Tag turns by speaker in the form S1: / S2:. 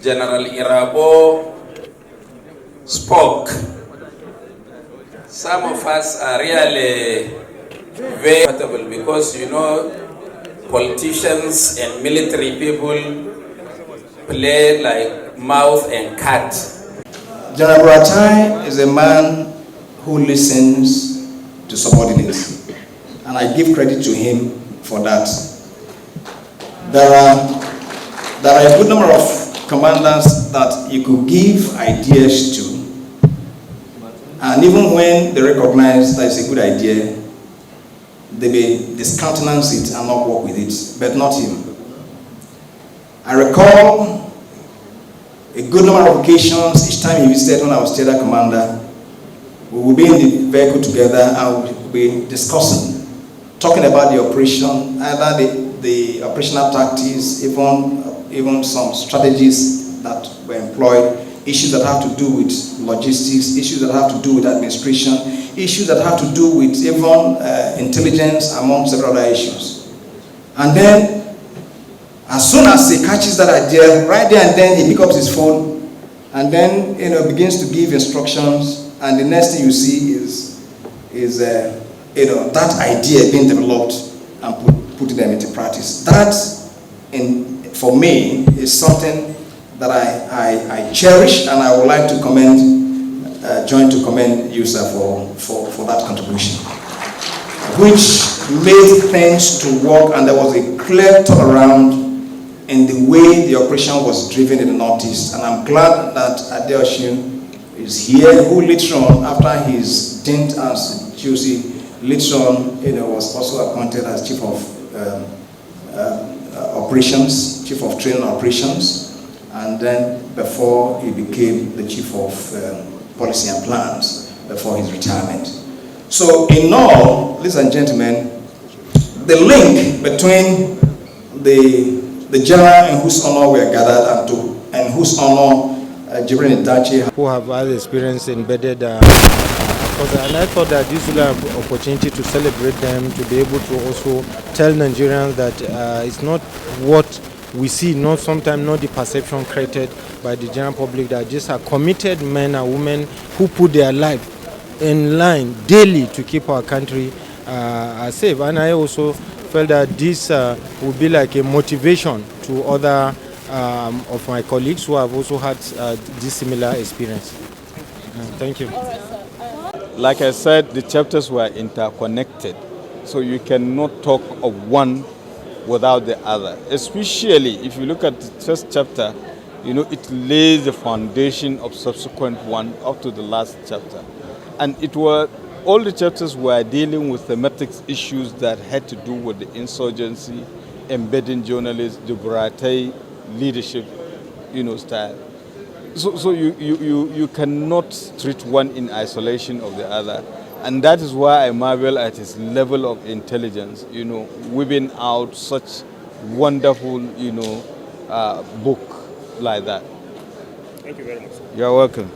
S1: General IRABO spoke, some of us are really very comfortable because, you know, politicians and military people play like mouse and cat.
S2: General Buratai is a man who listens to subordinates, and I give credit to him for that. There are a good number of commanders that you could give ideas to, and even when they recognize that it's a good idea, they may discountenance it and not work with it, but not him. I recall a good number of occasions each time he visited when I was theater commander. We would be in the vehicle together and we would be discussing, talking about the operation, either the operational tactics, even some strategies that were employed, issues that have to do with logistics, issues that have to do with administration, issues that have to do with even intelligence, among several other issues. And then, as soon as he catches that idea, right there and then he picks up his phone and then begins to give instructions, and the next thing you see is that idea being developed and putting them into practice. That, for me, is something that I cherish, and I would like to join to commend you, sir, for that contribution, which made things to work, and there was a clear turnaround in the way the operation was driven in the Northeast. And I'm glad that Adeosun is here, who later on, after his stint as GOC, later on, was also appointed as Chief of Operations, Chief of Training Operations, and then before he became the Chief of Policy and Plans before his retirement. So in all, ladies and gentlemen, the link between the general in whose honor we are gathered and whose honor Jibril Dachi,
S3: who have had experience embedded, and I thought that this would be an opportunity to celebrate them, to be able to also tell Nigerians that it's not what we see, sometimes not the perception created by the general public, that these are committed men and women who put their life in line daily to keep our country safe. And I also felt that this would be like a motivation to other of my colleagues who have also had this similar experience. Thank you.
S4: Like I said, the chapters were interconnected, so you cannot talk of one without the other. Especially if you look at the first chapter, it lays the foundation of subsequent one up to the last chapter. And all the chapters were dealing with thematic issues that had to do with the insurgency, embedding journalists, the Buratai leadership, style. So you cannot treat one in isolation of the other. And that is why I marvel at his level of intelligence, whipping out such wonderful, book like that.
S5: Thank you very much.
S4: You're welcome.